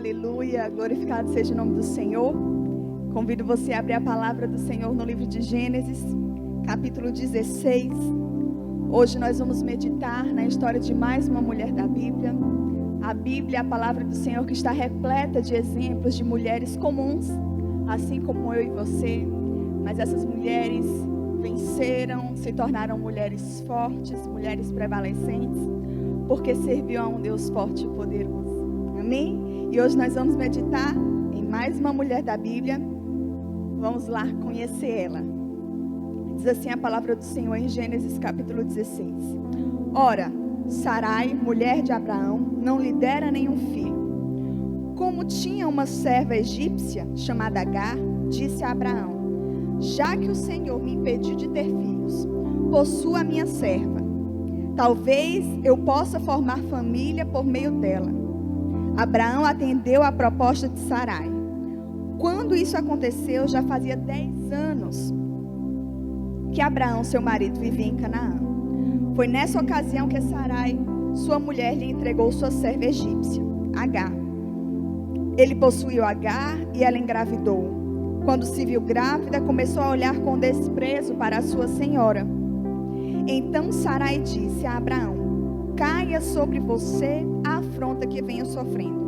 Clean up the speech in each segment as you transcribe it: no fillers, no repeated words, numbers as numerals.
Aleluia, glorificado seja o nome do Senhor. Convido você a abrir a palavra do Senhor no livro de Gênesis, capítulo 16. Hoje nós vamos meditar na história de mais uma mulher da Bíblia. A Bíblia é a palavra do Senhor que está repleta de exemplos de mulheres comuns, assim como eu e você. Mas essas mulheres venceram, se tornaram mulheres fortes, mulheres prevalecentes, porque serviam a um Deus forte e poderoso. Amém? E hoje nós vamos meditar em mais uma mulher da Bíblia. Vamos lá conhecer ela. Diz assim a palavra do Senhor em Gênesis capítulo 16. Ora, Sarai, mulher de Abraão, não lhe dera nenhum filho. Como tinha uma serva egípcia chamada Agar, disse a Abraão: já que o Senhor me impediu de ter filhos, possua a minha serva. Talvez eu possa formar família por meio dela. Abraão atendeu à proposta de Sarai. Quando isso aconteceu, já fazia 10 anos que Abraão, seu marido, vivia em Canaã. Foi nessa ocasião que Sarai, sua mulher, lhe entregou sua serva egípcia, Agar. Ele possuiu Agar e ela engravidou. Quando se viu grávida, começou a olhar com desprezo para a sua senhora. Então Sarai disse a Abraão: caia sobre você a afronta que venho sofrendo.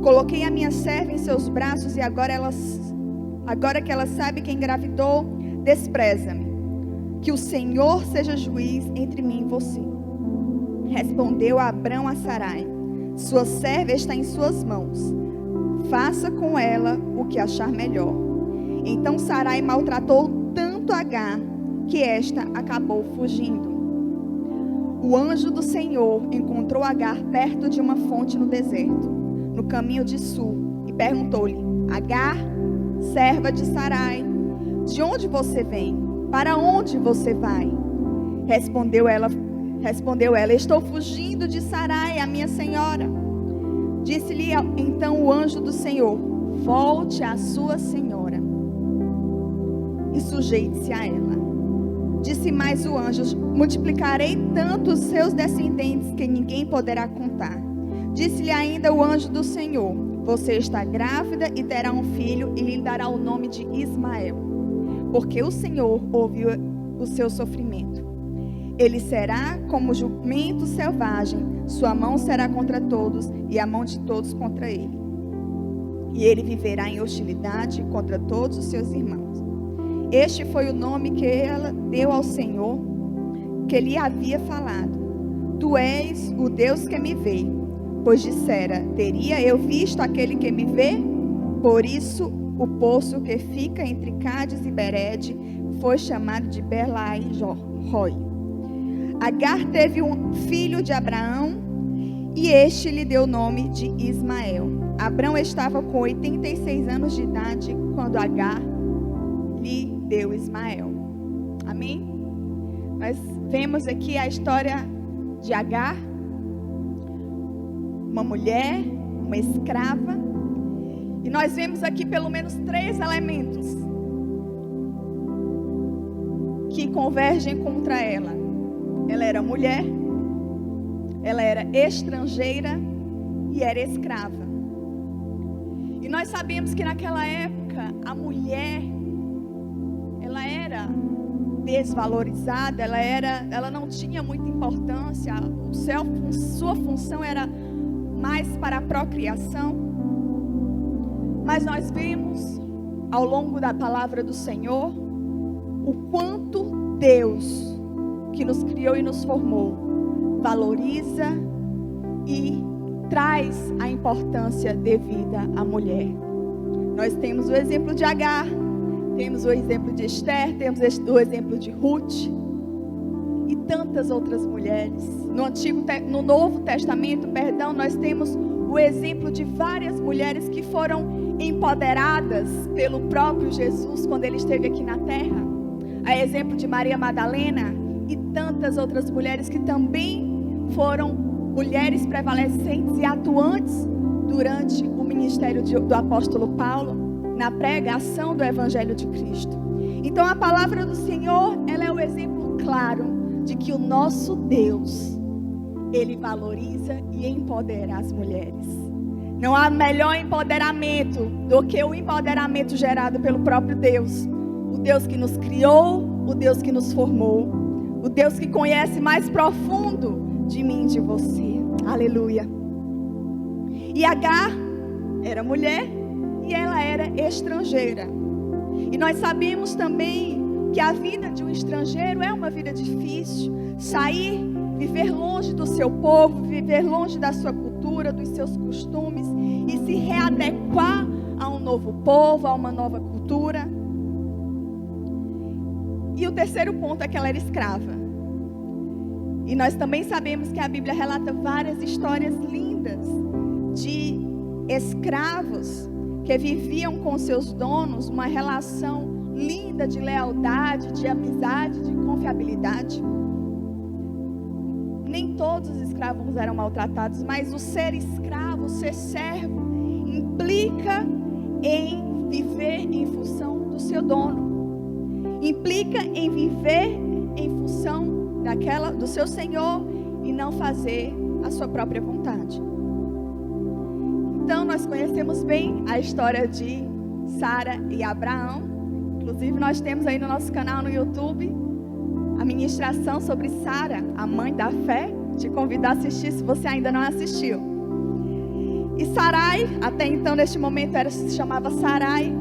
Coloquei a minha serva em seus braços e agora que ela sabe que engravidou, despreza-me. Que o Senhor seja juiz entre mim e você. Respondeu Abrão a Sarai: sua serva está em suas mãos. Faça com ela o que achar melhor. Então Sarai maltratou tanto Agar que esta acabou fugindo. O anjo do Senhor encontrou Agar perto de uma fonte no deserto, no caminho de sul, e perguntou-lhe: Agar, serva de Sarai, de onde você vem? Para onde você vai? Respondeu ela, estou fugindo de Sarai, a minha senhora. Disse-lhe então o anjo do Senhor: volte à sua senhora e sujeite-se a ela. Disse mais o anjo: multiplicarei tanto os seus descendentes que ninguém poderá contar. Disse-lhe ainda o anjo do Senhor: você está grávida e terá um filho e lhe dará o nome de Ismael, porque o Senhor ouviu o seu sofrimento. Ele será como jumento selvagem, sua mão será contra todos e a mão de todos contra ele. E ele viverá em hostilidade contra todos os seus irmãos. Este foi o nome que ela deu ao Senhor, que lhe havia falado: tu és o Deus que me vê. Pois dissera: teria eu visto aquele que me vê? Por isso o poço que fica entre Cádiz e Bered foi chamado de Belai-Roi. Agar teve um filho de Abraão e este lhe deu o nome de Ismael. Abraão estava com 86 anos de idade quando Agar lhe deu Ismael. Amém? Nós vemos aqui a história de Agar, uma mulher, uma escrava, e nós vemos aqui pelo menos 3 elementos que convergem contra ela. Ela era mulher, ela era estrangeira e era escrava. E nós sabemos que naquela época a mulher, ela era desvalorizada, ela não tinha muita importância, sua função era mais para a procriação. Mas nós vemos ao longo da palavra do Senhor o quanto Deus, que nos criou e nos formou, valoriza e traz a importância devida à mulher. Nós temos o exemplo de Agar, temos o exemplo de Esther, temos o exemplo de Ruth e tantas outras mulheres. No Novo Testamento, nós temos o exemplo de várias mulheres que foram empoderadas pelo próprio Jesus quando ele esteve aqui na terra. A exemplo de Maria Madalena e tantas outras mulheres que também foram mulheres prevalecentes e atuantes durante o ministério do apóstolo Paulo, na pregação do Evangelho de Cristo. Então a palavra do Senhor, ela é o exemplo claro de que o nosso Deus, Ele valoriza e empodera as mulheres. Não há melhor empoderamento do que o empoderamento gerado pelo próprio Deus. O Deus que nos criou, o Deus que nos formou, o Deus que conhece mais profundo de mim e de você. Aleluia. E Agar era mulher e ela era estrangeira. E nós sabemos também que a vida de um estrangeiro é uma vida difícil. Sair, viver longe do seu povo, viver longe da sua cultura, dos seus costumes e se readequar a um novo povo, a uma nova cultura. E o terceiro ponto é que ela era escrava. E nós também sabemos que a Bíblia relata várias histórias lindas de escravos que viviam com seus donos uma relação linda de lealdade, de amizade, de confiabilidade. Nem todos os escravos eram maltratados, mas o ser escravo, o ser servo, implica em viver em função do seu dono. Implica em viver em função do seu Senhor e não fazer a sua própria vontade. Então nós conhecemos bem a história de Sara e Abraão. Inclusive nós temos aí no nosso canal no YouTube a ministração sobre Sara, a mãe da fé. Te convido a assistir se você ainda não assistiu. E Sarai, até então neste momento se chamava Sarai,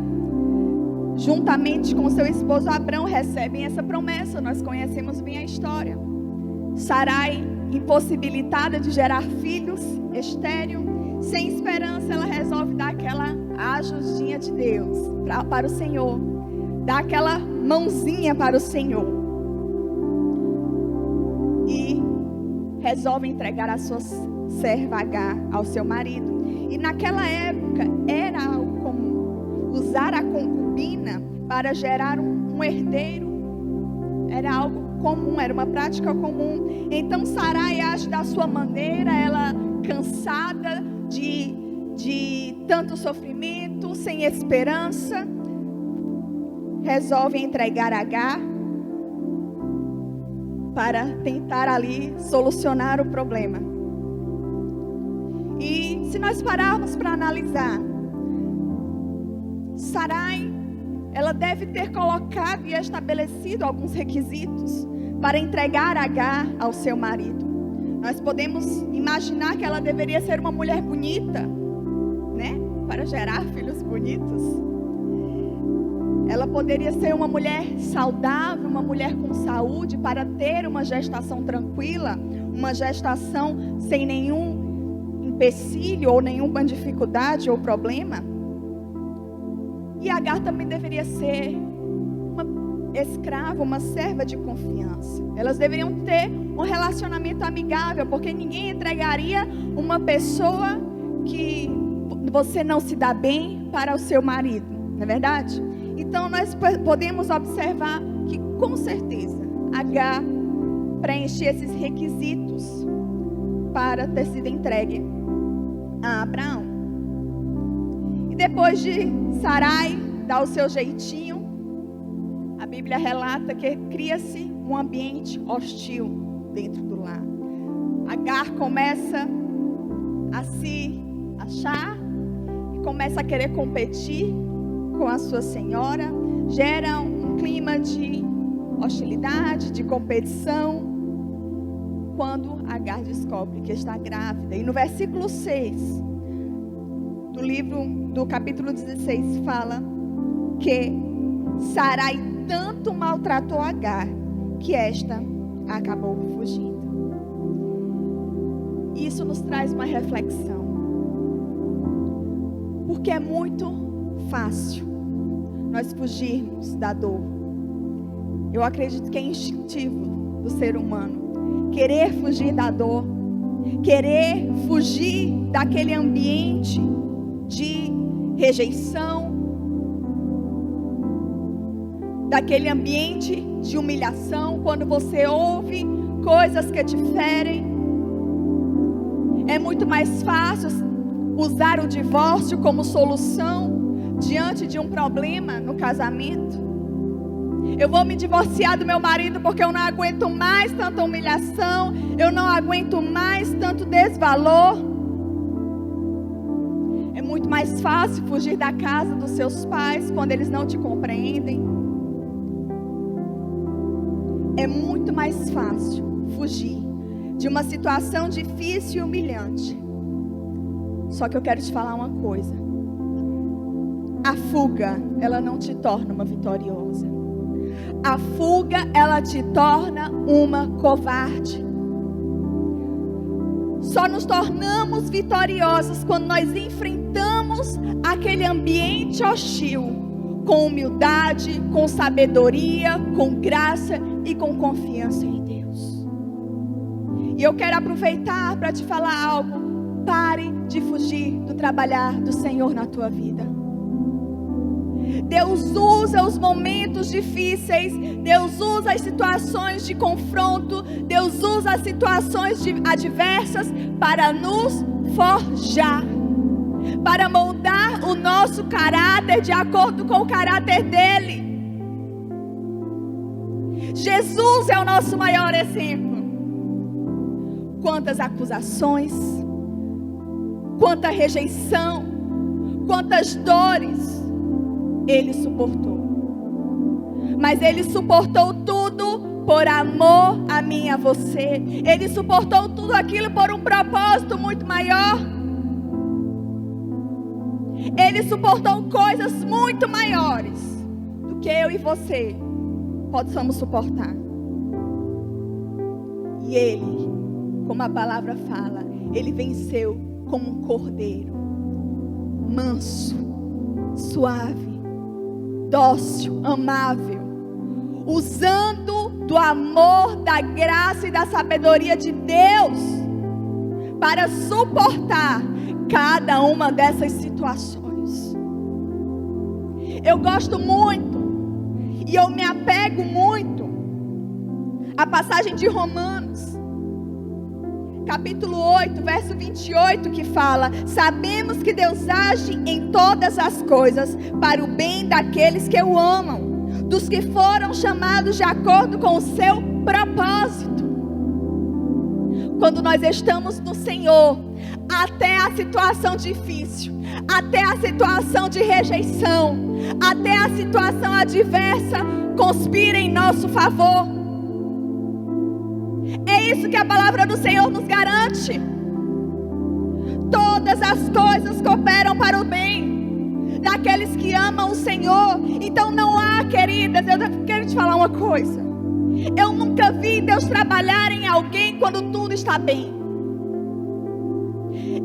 juntamente com seu esposo Abrão, recebem essa promessa. Nós conhecemos bem a história. Sarai, impossibilitada de gerar filhos, estéril, sem esperança, ela resolve dar aquela ajudinha de Deus para o Senhor, dar aquela mãozinha para o Senhor e resolve entregar a sua serva Agar ao seu marido. E naquela época era algo comum usar a concubina para gerar um herdeiro. Era algo comum, era uma prática comum. Então Sarai age da sua maneira, ela cansada de tanto sofrimento, sem esperança, resolve entregar Agar para tentar ali solucionar o problema. E se nós pararmos para analisar, Sarai, ela deve ter colocado e estabelecido alguns requisitos para entregar Agar ao seu marido. Nós podemos imaginar que ela deveria ser uma mulher bonita, né? Para gerar filhos bonitos. Ela poderia ser uma mulher saudável, uma mulher com saúde, para ter uma gestação tranquila, uma gestação sem nenhum empecilho ou nenhuma dificuldade ou problema. E Agar também deveria ser uma escrava, uma serva de confiança. Elas deveriam ter um relacionamento amigável, porque ninguém entregaria uma pessoa que você não se dá bem para o seu marido, não é verdade? Então nós podemos observar que com certeza Agar preenchia esses requisitos para ter sido entregue a Abraão. E depois de Sarai dar o seu jeitinho, a Bíblia relata que cria-se um ambiente hostil dentro do lar. Agar começa a se achar e começa a querer competir com a sua senhora. Gera um clima de hostilidade, de competição, quando Agar descobre que está grávida. E no versículo 6 do capítulo 16 fala que Sarai tanto maltratou Agar que esta acabou fugindo. Isso nos traz uma reflexão, porque é muito fácil nós fugirmos da dor. Eu acredito que é instintivo do ser humano querer fugir da dor, querer fugir daquele ambiente de rejeição, daquele ambiente de humilhação. Quando você ouve coisas que te ferem, é muito mais fácil usar o divórcio como solução diante de um problema no casamento. Eu vou me divorciar do meu marido porque eu não aguento mais tanta humilhação, eu não aguento mais tanto desvalor. mais fácil fugir da casa dos seus pais quando eles não te compreendem. É muito mais fácil fugir de uma situação difícil e humilhante. Só que eu quero te falar uma coisa. A fuga, ela não te torna uma vitoriosa. A fuga, ela te torna uma covarde. Só nos tornamos vitoriosos quando nós enfrentamos aquele ambiente hostil com humildade, com sabedoria, com graça e com confiança em Deus. E eu quero aproveitar para te falar algo. Pare de fugir do trabalhar do Senhor na tua vida. Deus usa os momentos difíceis, Deus usa as situações de confronto, Deus usa as situações adversas para nos forjar, para moldar o nosso caráter de acordo com o caráter dele. Jesus é o nosso maior exemplo. Quantas acusações, quanta rejeição, quantas dores Ele suportou. Mas Ele suportou tudo por amor a mim e a você. Ele suportou tudo aquilo por um propósito muito maior. Ele suportou coisas muito maiores do que eu e você possamos suportar. E Ele, como a palavra fala, Ele venceu como um cordeiro, manso, suave, dócil, amável, usando do amor, da graça e da sabedoria de Deus para suportar cada uma dessas situações. Eu gosto muito e eu me apego muito à passagem de Romanos, capítulo 8, verso 28, que fala: sabemos que Deus age em todas as coisas para o bem daqueles que o amam, dos que foram chamados de acordo com o seu propósito. Quando nós estamos no Senhor, até a situação difícil, até a situação de rejeição, até a situação adversa conspira em nosso favor. É isso que a palavra do Senhor nos garante. Todas as coisas cooperam para o bem daqueles que amam o Senhor. Então não há, queridas, eu quero te falar uma coisa. Eu nunca vi Deus trabalhar em alguém quando tudo está bem.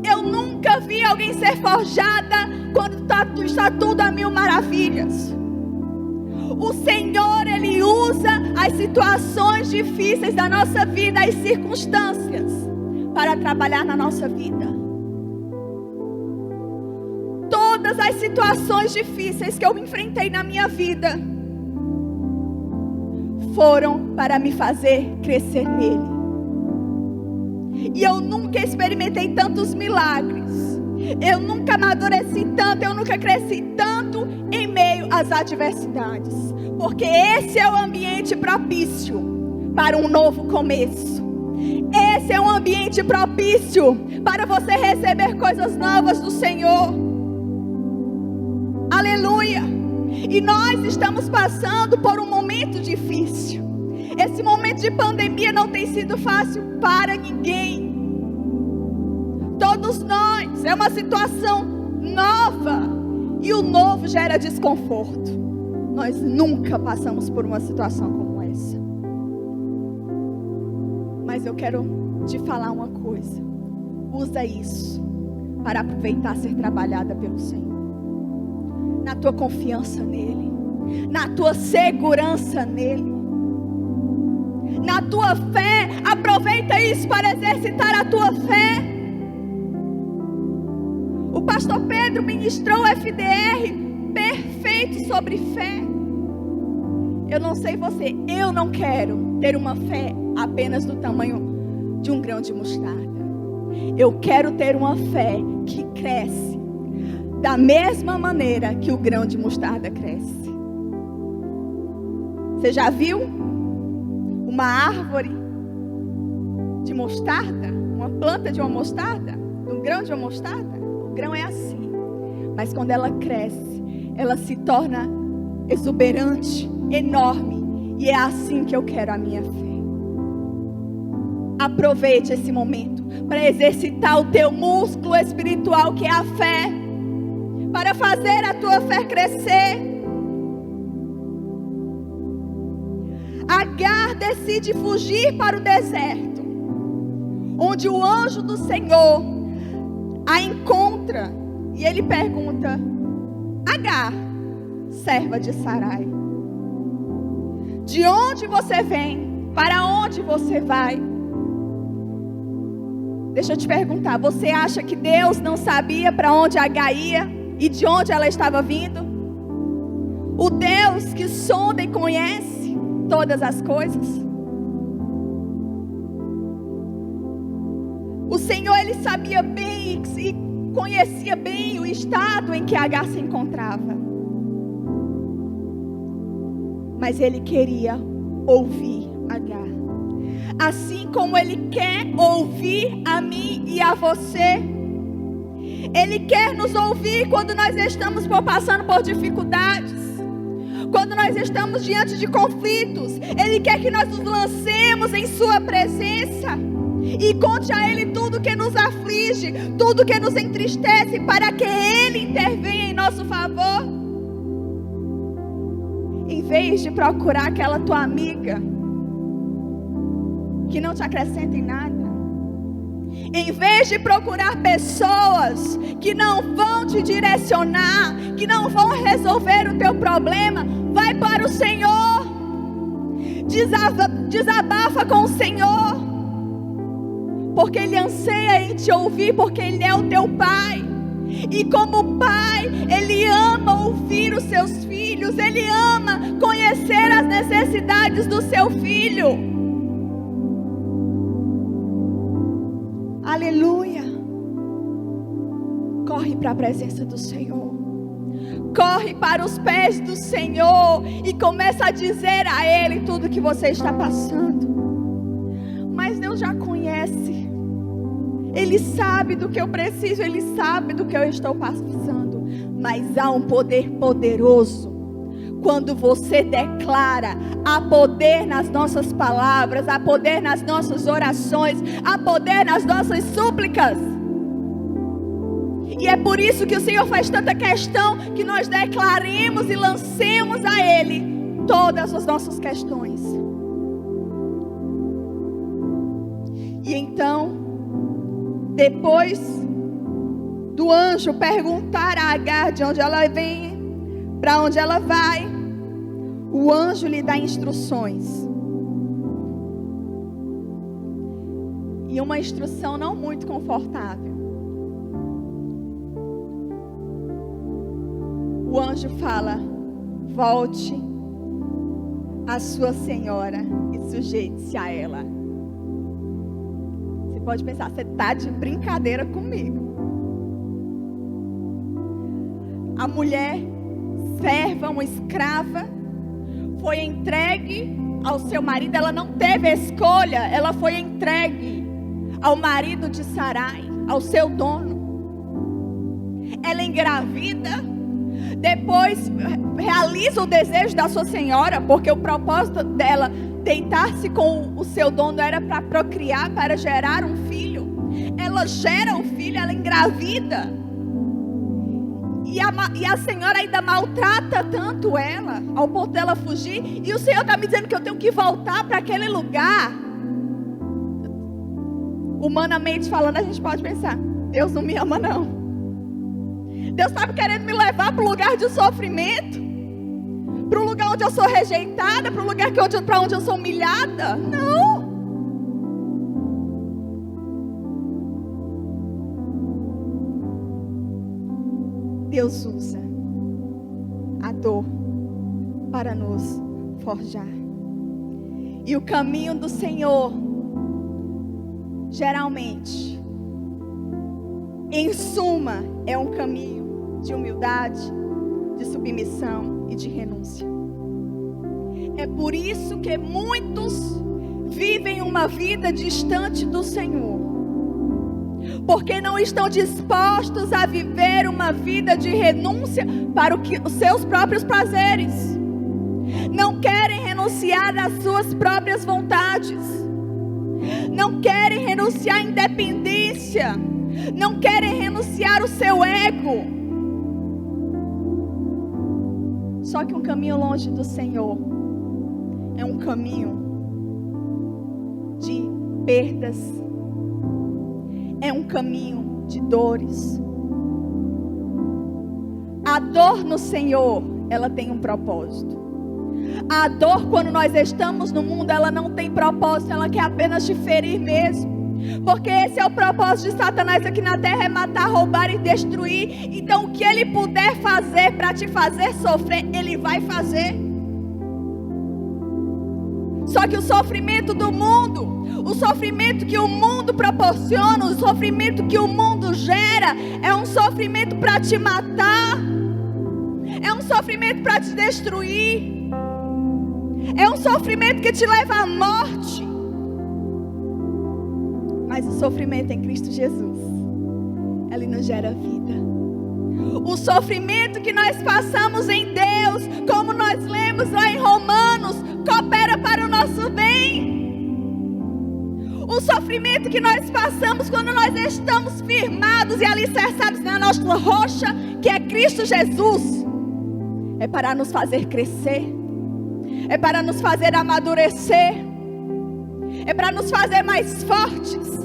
Eu nunca vi alguém ser forjada quando está tudo a mil maravilhas. O Senhor, Ele usa as situações difíceis da nossa vida, as circunstâncias, para trabalhar na nossa vida. Todas as situações difíceis que eu enfrentei na minha vida foram para me fazer crescer nele. E eu nunca experimentei tantos milagres, eu nunca amadureci tanto, eu nunca cresci tanto em meio às adversidades, porque esse é o ambiente propício para um novo começo. Esse é um ambiente propício para você receber coisas novas do Senhor. Aleluia! E nós estamos passando por um momento difícil. Esse momento de pandemia não tem sido fácil para ninguém. Todos nós, é uma situação nova. E o novo gera desconforto. Nós nunca passamos por uma situação como essa. Mas eu quero te falar uma coisa. Usa isso para aproveitar ser trabalhada pelo Senhor. Na tua confiança nele, na tua segurança nele, na tua fé. Aproveita isso para exercitar a tua fé. O pastor Pedro ministrou o FDR perfeito sobre fé. Eu não sei você, eu não quero ter uma fé apenas do tamanho de um grão de mostarda. Eu quero ter uma fé que cresce da mesma maneira que o grão de mostarda cresce. Você já viu uma árvore de mostarda? Uma planta de uma mostarda? Um grão de uma mostarda? O grão é assim. Mas quando ela cresce, ela se torna exuberante, enorme. E é assim que eu quero a minha fé. Aproveite esse momento para exercitar o teu músculo espiritual, que é a fé, para fazer a tua fé crescer. Agar decide fugir para o deserto, onde o anjo do Senhor a encontra, e ele pergunta: Agar, serva de Sarai, de onde você vem? Para onde você vai? Deixa eu te perguntar, você acha que Deus não sabia para onde Agar ia e de onde ela estava vindo? O Deus que sonda e conhece todas as coisas. O Senhor, Ele sabia bem e conhecia bem o estado em que Agar se encontrava. Mas Ele queria ouvir Agar. Assim como Ele quer ouvir a mim e a você. Ele quer nos ouvir quando nós estamos passando por dificuldades, quando nós estamos diante de conflitos. Ele quer que nós nos lancemos em sua presença e conte a Ele tudo que nos aflige, tudo que nos entristece, para que Ele intervenha em nosso favor. Em vez de procurar aquela tua amiga que não te acrescenta em nada, em vez de procurar pessoas que não vão te direcionar, que não vão resolver o teu problema, vai para o Senhor, desabafa com o Senhor, porque Ele anseia em te ouvir, porque Ele é o teu Pai. E como Pai, Ele ama ouvir os seus filhos, Ele ama conhecer as necessidades do seu filho. Aleluia. Corre para a presença do Senhor. Corre para os pés do Senhor e começa a dizer a Ele tudo que você está passando. Mas Deus já conhece. Ele sabe do que eu preciso, Ele sabe do que eu estou passando. Mas há um poder poderoso quando você declara. Há poder nas nossas palavras, há poder nas nossas orações, há poder nas nossas súplicas. E é por isso que o Senhor faz tanta questão que nós declaremos e lancemos a Ele todas as nossas questões. E então, depois do anjo perguntar a Agar de onde ela vem, para onde ela vai, o anjo lhe dá instruções. E uma instrução não muito confortável. O anjo fala: volte à sua senhora e sujeite-se a ela. Você pode pensar, você está de brincadeira comigo. A mulher, serva, uma escrava, foi entregue ao seu marido. Ela não teve escolha, ela foi entregue ao marido de Sarai, ao seu dono. Ela engravida, depois realiza o desejo da sua senhora, porque o propósito dela deitar-se com o seu dono era para procriar, para gerar um filho. Ela gera um filho, ela engravida. E a senhora ainda maltrata tanto ela, ao ponto dela fugir. E o Senhor está me dizendo que eu tenho que voltar para aquele lugar. Humanamente falando, a gente pode pensar: Deus não me ama não. Deus está querendo me levar para um lugar de sofrimento, para um lugar onde eu sou rejeitada, para um lugar para onde eu sou humilhada. Não. Deus usa a dor para nos forjar. E o caminho do Senhor, geralmente, em suma, é um caminho de humildade, de submissão e de renúncia. É por isso que muitos vivem uma vida distante do Senhor, porque não estão dispostos a viver uma vida de renúncia para os seus próprios prazeres. Não querem renunciar às suas próprias vontades. Não querem renunciar à independência. Não querem renunciar ao seu ego. Só que um caminho longe do Senhor é um caminho de perdas. É um caminho de dores. A dor no Senhor, ela tem um propósito. A dor, quando nós estamos no mundo, ela não tem propósito, ela quer apenas te ferir mesmo. Porque esse é o propósito de Satanás aqui na terra, é matar, roubar e destruir. Então o que ele puder fazer para te fazer sofrer, ele vai fazer. Só que o sofrimento do mundo, o sofrimento que o mundo proporciona, o sofrimento que o mundo gera, é um sofrimento para te matar, é um sofrimento para te destruir, é um sofrimento que te leva à morte. Mas o sofrimento em Cristo Jesus, ele nos gera vida. O sofrimento que nós passamos em Deus, como nós lemos lá em Romanos, coopera para o nosso bem. O sofrimento que nós passamos quando nós estamos firmados e alicerçados na nossa rocha, que é Cristo Jesus, é para nos fazer crescer, é para nos fazer amadurecer, é para nos fazer mais fortes.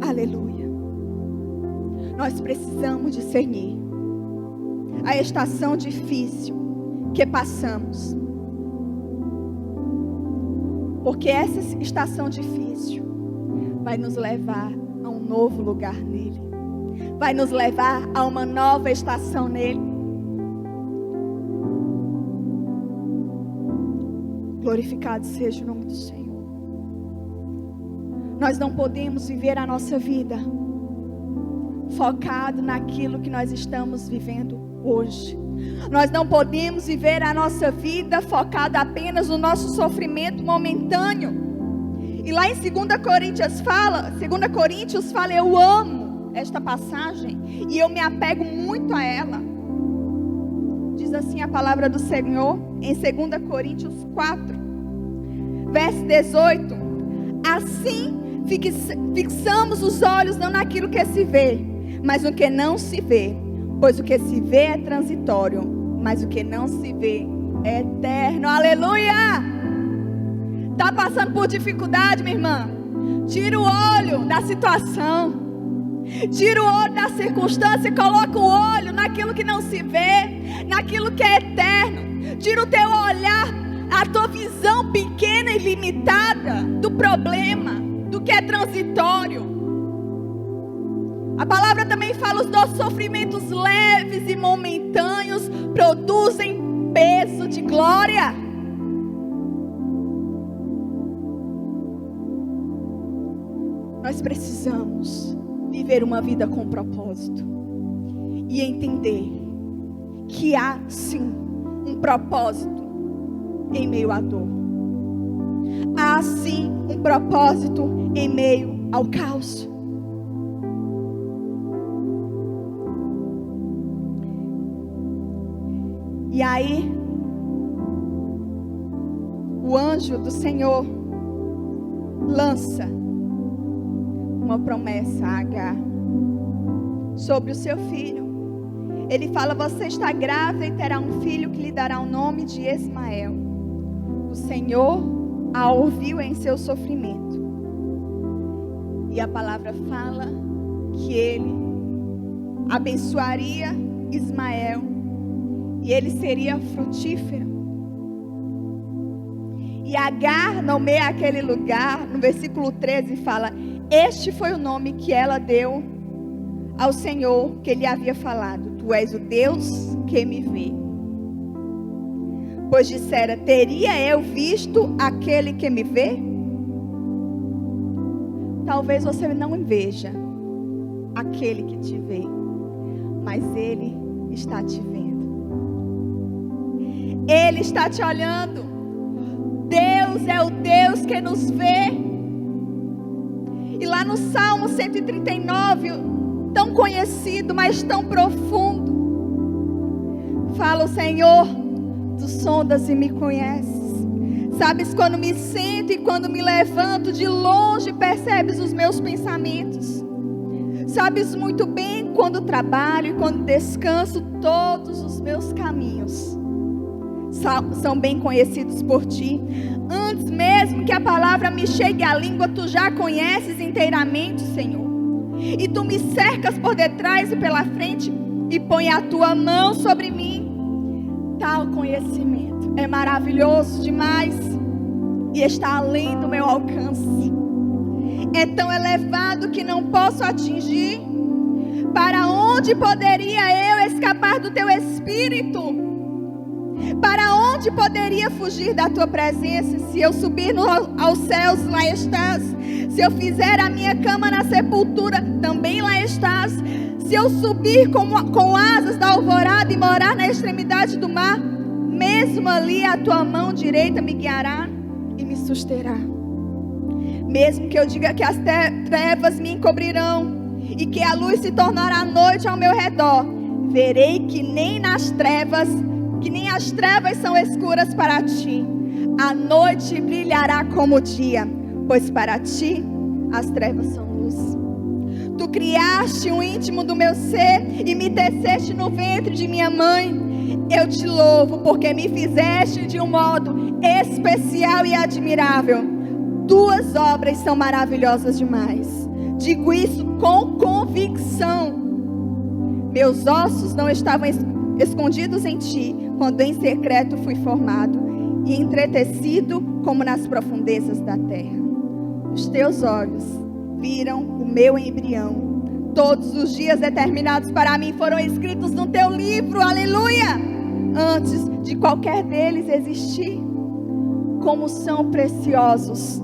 Aleluia. Nós precisamos discernir a estação difícil que passamos, porque essa estação difícil vai nos levar a um novo lugar nele, vai nos levar a uma nova estação nele. Glorificado seja o nome do Senhor. Nós não podemos viver a nossa vida focado naquilo que nós estamos vivendo hoje. Nós não podemos viver a nossa vida focado apenas no nosso sofrimento momentâneo. E lá em 2 Coríntios fala, eu amo esta passagem e eu me apego muito a ela. Diz assim a palavra do Senhor em 2 Coríntios 4, verso 18. Assim fixamos os olhos não naquilo que se vê, mas no que não se vê. Pois o que se vê é transitório, mas o que não se vê é eterno. Aleluia! Está passando por dificuldade, minha irmã? Tira o olho da situação, tira o olho da circunstância e coloca o olho naquilo que não se vê, naquilo que é eterno. Tira o teu olhar, a tua visão pequena e limitada do problema, do que é transitório. A palavra também fala: os nossos sofrimentos leves e momentâneos produzem peso de glória. Nós precisamos viver uma vida com propósito e entender que há sim um propósito em meio à dor. Há sim um propósito em meio ao caos. E aí, o anjo do Senhor lança uma promessa a Agar sobre o seu filho. Ele fala: você está grávida e terá um filho que lhe dará o nome de Ismael. O Senhor a ouviu em seu sofrimento. E a palavra fala que ele abençoaria Ismael e ele seria frutífero. E Agar nomeia aquele lugar, no versículo 13 fala: este foi o nome que ela deu ao Senhor que lhe havia falado: tu és o Deus que me vê. Pois dissera: teria eu visto aquele que me vê? Talvez você não veja aquele que te vê, mas ele está te vendo. Ele está te olhando. Deus é o Deus que nos vê. E lá no Salmo 139, tão conhecido, mas tão profundo, fala: o Senhor, tu sondas e me conheces. Sabes quando me sento e quando me levanto, de longe percebes os meus pensamentos. Sabes muito bem quando trabalho e quando descanso, todos os meus caminhos são bem conhecidos por ti. Antes mesmo que a palavra me chegue à língua, tu já conheces inteiramente, Senhor. E tu me cercas por detrás e pela frente e põe a tua mão sobre mim. Tal conhecimento é maravilhoso demais e está além do meu alcance. É tão elevado que não posso atingir. Para onde poderia eu escapar do teu Espírito? Para onde poderia fugir da tua presença? Se eu subir aos céus, lá estás. Se eu fizer a minha cama na sepultura, também lá estás. Se eu subir com asas da alvorada e morar na extremidade do mar, mesmo ali a tua mão direita me guiará e me susterá. Mesmo que eu diga que as trevas me encobrirão e que a luz se tornará noite ao meu redor, verei que nem as trevas são escuras para ti. A noite brilhará como o dia, pois para ti as trevas são luz. Tu criaste o íntimo do meu ser e me teceste no ventre de minha mãe. Eu te louvo porque me fizeste de um modo especial e admirável. Tuas obras são maravilhosas demais. Digo isso com convicção. Meus ossos não estavam escondidos em ti, quando em secreto fui formado e entretecido como nas profundezas da terra. Os teus olhos viram o meu embrião. Todos os dias determinados para mim foram escritos no teu livro, aleluia, antes de qualquer deles existir. Como são preciosos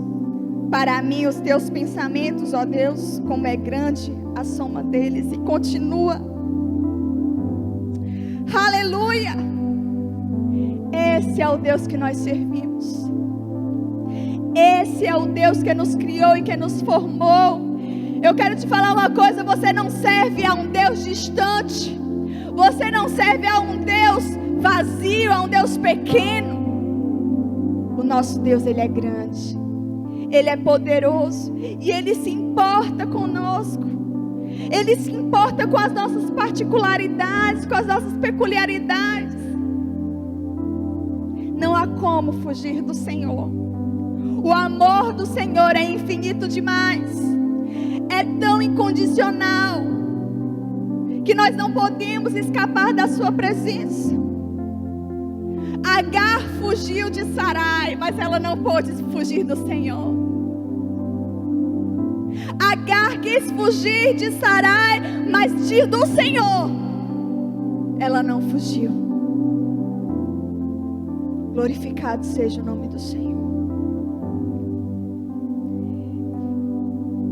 para mim os teus pensamentos, ó Deus, como é grande a soma deles. E continua, aleluia. Esse é o Deus que nós servimos. Esse é o Deus que nos criou e que nos formou. Eu quero te falar uma coisa: você não serve a um Deus distante. Você não serve a um Deus vazio, a um Deus pequeno. O nosso Deus, Ele é grande, Ele é poderoso e Ele se importa conosco. Ele se importa com as nossas particularidades, com as nossas peculiaridades. Não há como fugir do Senhor. O amor do Senhor é infinito demais. É tão incondicional que nós não podemos escapar da sua presença. Agar fugiu de Sarai, mas ela não pôde fugir do Senhor. Agar quis fugir de Sarai, mas do Senhor ela não fugiu. Glorificado seja o nome do Senhor.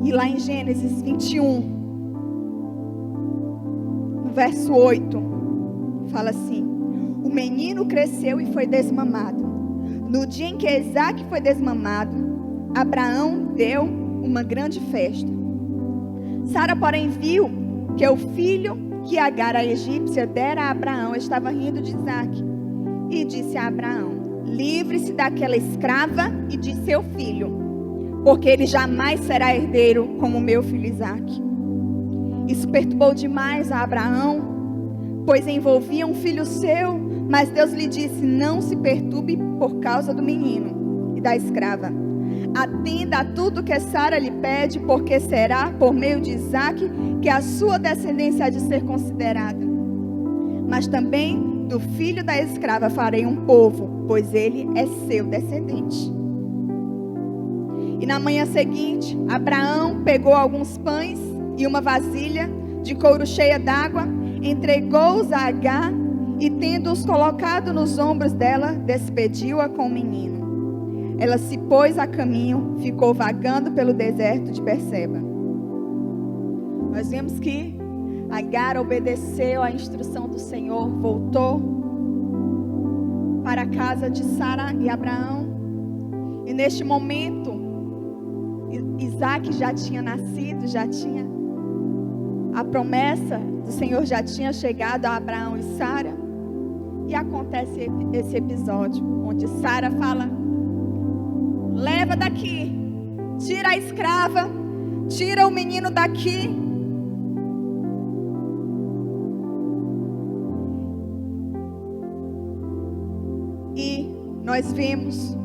E lá em Gênesis 21, no verso 8, fala assim: o menino cresceu e foi desmamado. No dia em que Isaac foi desmamado, Abraão deu uma grande festa. Sara, porém, viu que o filho que Agar, a egípcia, dera a Abraão estava rindo de Isaac. E disse a Abraão: livre-se daquela escrava e de seu filho, porque ele jamais será herdeiro como meu filho Isaac. Isso perturbou demais a Abraão, pois envolvia um filho seu. Mas Deus lhe disse: não se perturbe por causa do menino e da escrava. Atenda a tudo que Sara lhe pede, porque será por meio de Isaac que a sua descendência há de ser considerada. Mas também do filho da escrava farei um povo, pois ele é seu descendente. E na manhã seguinte, Abraão pegou alguns pães e uma vasilha de couro cheia d'água, entregou-os a Agar e, tendo-os colocado nos ombros dela, despediu-a com o menino. Ela se pôs a caminho, ficou vagando pelo deserto de Berseba. Nós vemos que Agar obedeceu à instrução do Senhor, voltou para a casa de Sara e Abraão. E neste momento, Isaac já tinha nascido, a promessa do Senhor já tinha chegado a Abraão e Sara. E acontece esse episódio, onde Sara fala: leva daqui, tira a escrava, tira o menino daqui. E nós vemos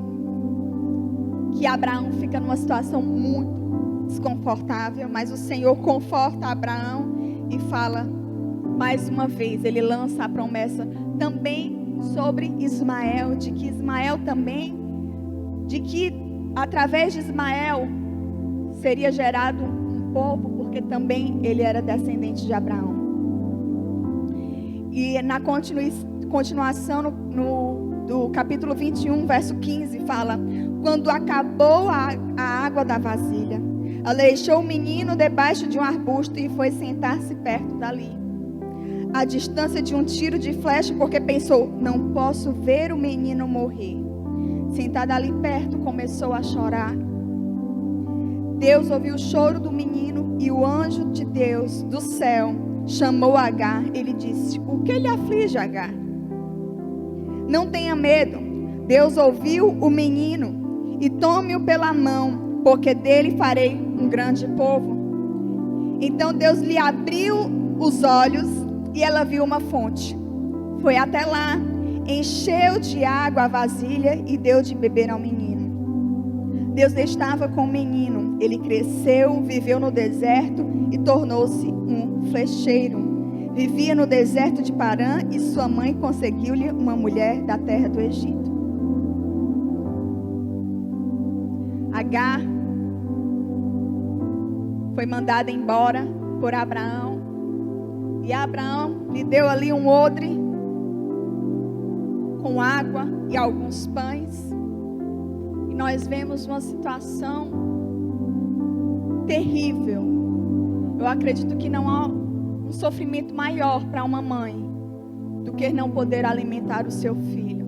que Abraão fica numa situação muito desconfortável, mas o Senhor conforta Abraão e fala mais uma vez, ele lança a promessa também sobre Ismael, de que através de Ismael seria gerado um povo, porque também ele era descendente de Abraão. E na continuação do capítulo 21, verso 15, fala: quando acabou a água da vasilha, ela deixou o menino debaixo de um arbusto e foi sentar-se perto dali, à distância de um tiro de flecha, porque pensou: não posso ver o menino morrer. Sentada ali perto, começou a chorar. Deus ouviu o choro do menino e o anjo de Deus do céu chamou Agar. Ele disse: o que lhe aflige, Agar? Não tenha medo. Deus ouviu o menino e tome-o pela mão, porque dele farei um grande povo. Então Deus lhe abriu os olhos e ela viu uma fonte. Foi até lá, encheu de água a vasilha e deu de beber ao menino. Deus estava com o menino. Ele cresceu, viveu no deserto e tornou-se um flecheiro. Vivia no deserto de Parã e sua mãe conseguiu-lhe uma mulher da terra do Egito. Agar foi mandada embora por Abraão. E Abraão lhe deu ali um odre com água e alguns pães. E nós vemos uma situação terrível. Eu acredito que não há um sofrimento maior para uma mãe do que não poder alimentar o seu filho,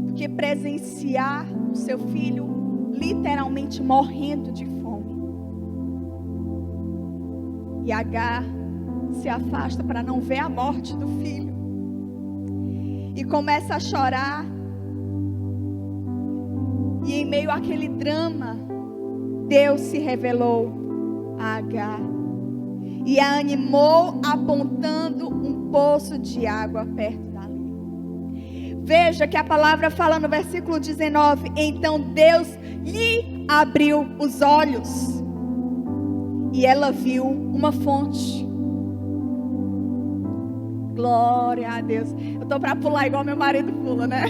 do que presenciar o seu filho literalmente morrendo de fome. E Agar se afasta para não ver a morte do filho e começa a chorar. E em meio àquele drama, Deus se revelou a Agar e a animou apontando um poço de água perto dali. Veja que a palavra fala no versículo 19: então Deus lhe abriu os olhos e ela viu uma fonte. Glória a Deus. Eu estou para pular igual meu marido pula, né?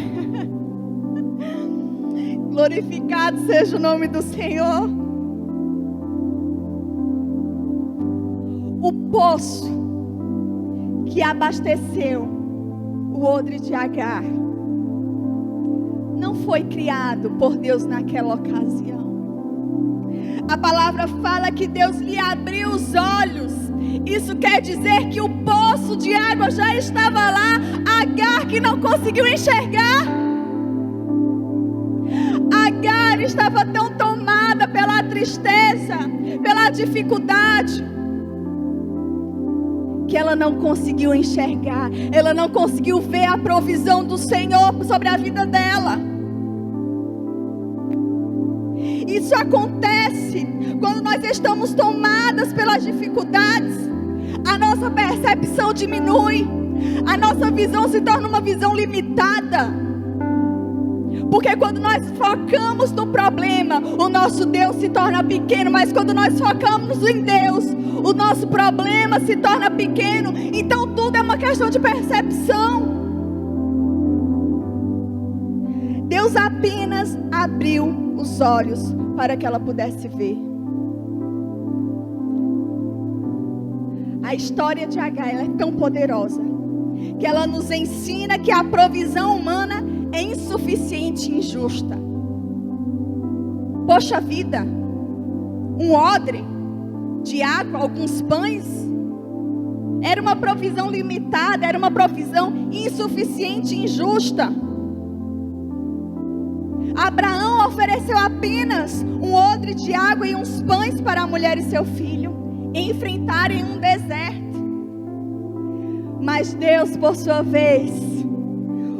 Glorificado seja o nome do Senhor. O poço que abasteceu o odre de Agar não foi criado por Deus naquela ocasião. A palavra fala que Deus lhe abriu os olhos. Isso quer dizer que o poço de água já estava lá. Agar que não conseguiu enxergar. Agar estava tão tomada pela tristeza, pela dificuldade, que ela não conseguiu enxergar. Ela não conseguiu ver a provisão do Senhor sobre a vida dela. Isso acontece quando nós estamos tomadas pelas dificuldades. A nossa percepção diminui. A nossa visão se torna uma visão limitada. Porque quando nós focamos no problema, o nosso Deus se torna pequeno. Mas quando nós focamos em Deus, o nosso problema se torna pequeno. Então tudo é uma questão de percepção. Deus apenas abriu os olhos para que ela pudesse ver. A história de Agar é tão poderosa que ela nos ensina que a provisão humana é insuficiente e injusta. Poxa vida, um odre de água, alguns pães, era uma provisão limitada, era uma provisão insuficiente e injusta. Abraão ofereceu apenas um odre de água e uns pães para a mulher e seu filho enfrentarem um deserto. Mas Deus, por sua vez,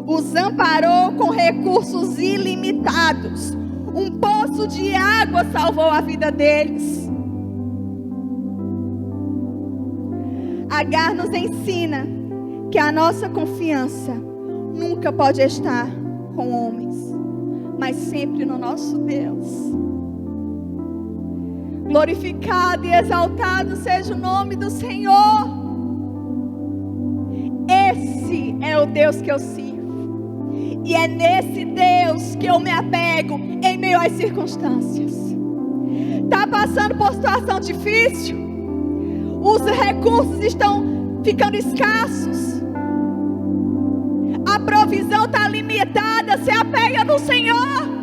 os amparou com recursos ilimitados. Um poço de água salvou a vida deles. Agar nos ensina que a nossa confiança nunca pode estar com homens, mas sempre no nosso Deus. Glorificado e exaltado seja o nome do Senhor. Esse é o Deus que eu sirvo. E é nesse Deus que eu me apego em meio às circunstâncias. Está passando por situação difícil? Os recursos estão ficando escassos. A provisão está limitada. Se apega no Senhor.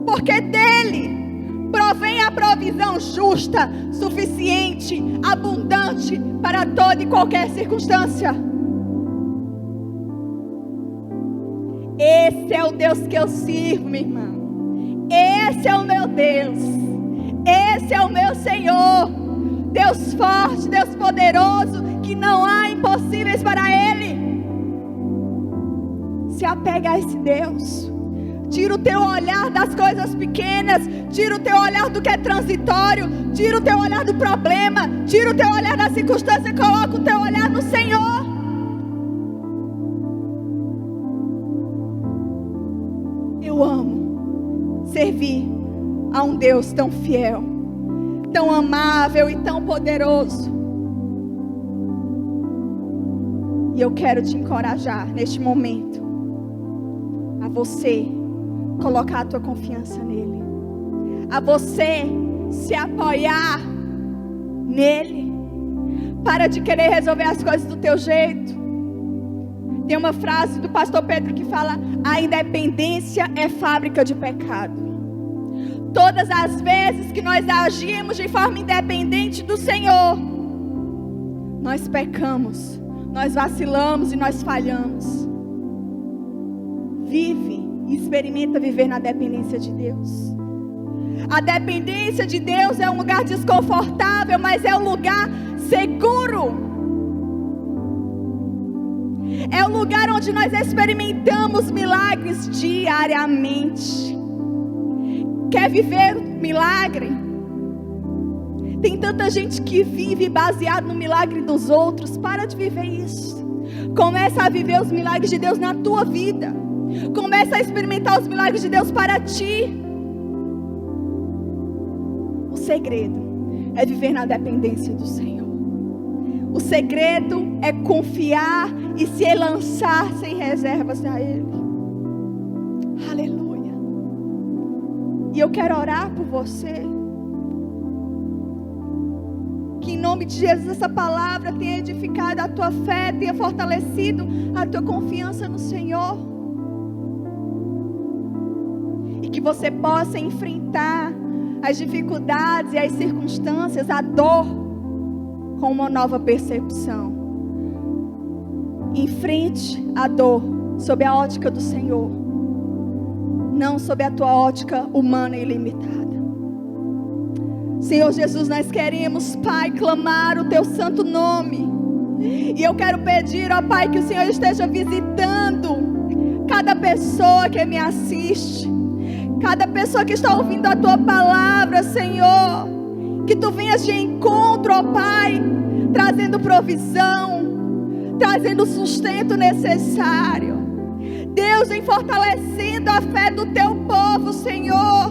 Porque dele provém a provisão justa, suficiente, abundante para toda e qualquer circunstância. Esse é o Deus que eu sirvo, minha irmã. Esse é o meu Deus. Esse é o meu Senhor. Deus forte, Deus poderoso, que não há impossíveis para Ele. Se apega a esse Deus. Tira o teu olhar das coisas pequenas. Tira o teu olhar do que é transitório. Tira o teu olhar do problema. Tira o teu olhar da circunstância e coloca o teu olhar no Senhor. Eu amo servir a um Deus tão fiel, tão amável e tão poderoso. E eu quero te encorajar neste momento a você colocar a tua confiança nele, a você se apoiar nele. Para de querer resolver as coisas do teu jeito. Tem uma frase do pastor Pedro que fala: a independência é fábrica de pecado. Todas as vezes que nós agimos de forma independente do Senhor, nós pecamos, nós vacilamos e nós falhamos. Vive e experimenta viver na dependência de Deus. A dependência de Deus é um lugar desconfortável, mas é um lugar seguro. É um lugar onde nós experimentamos milagres diariamente. Quer viver um milagre? Tem tanta gente que vive baseado no milagre dos outros. Para de viver isso. Começa a viver os milagres de Deus na tua vida. Começa a experimentar os milagres de Deus para ti. O segredo é viver na dependência do Senhor. O segredo é confiar e se lançar sem reservas a Ele. Aleluia. E eu quero orar por você. Que em nome de Jesus essa palavra tenha edificado a tua fé, tenha fortalecido a tua confiança no Senhor. E que você possa enfrentar as dificuldades e as circunstâncias, a dor, com uma nova percepção. Enfrente a dor sob a ótica do Senhor, não sob a tua ótica humana e limitada. Senhor Jesus, nós queremos, Pai, clamar o teu santo nome. E eu quero pedir, ó Pai, que o Senhor esteja visitando cada pessoa que me assiste, cada pessoa que está ouvindo a tua palavra, Senhor. Que tu venhas de encontro, ó Pai, trazendo provisão, trazendo o sustento necessário. Deus, vem fortalecendo a fé do teu povo, Senhor,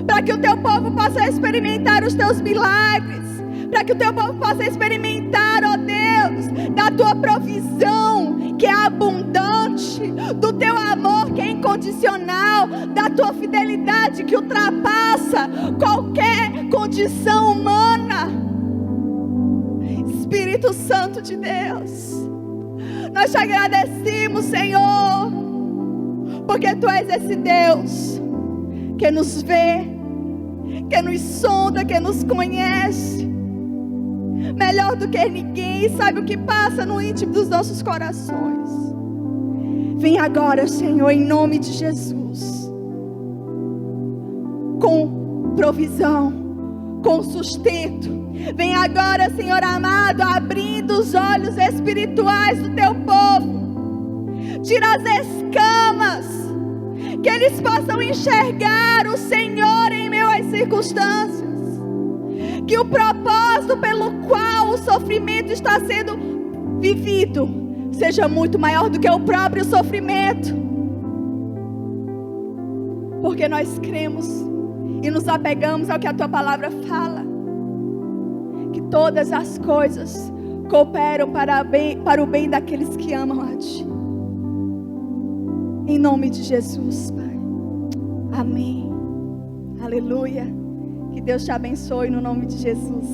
para que o teu povo possa experimentar os teus milagres, para que o teu povo possa experimentar, ó Deus, da tua provisão que é abundante, do teu amor que é incondicional, da tua fidelidade que ultrapassa qualquer condição humana. Espírito Santo de Deus, nós te agradecemos, Senhor, porque tu és esse Deus que nos vê, que nos sonda, que nos conhece. melhor do que ninguém, e sabe o que passa no íntimo dos nossos corações. Vem agora, Senhor, em nome de Jesus, com provisão, com sustento. Vem agora, Senhor amado, abrindo os olhos espirituais do teu povo. Tira as escamas, que eles possam enxergar o Senhor em meio às circunstâncias. Que o propósito pelo qual o sofrimento está sendo vivido seja muito maior do que o próprio sofrimento. Porque nós cremos e nos apegamos ao que a tua palavra fala. Que todas as coisas cooperam para o bem daqueles que amam a ti. Em nome de Jesus, Pai. Amém. Aleluia. Que Deus te abençoe no nome de Jesus.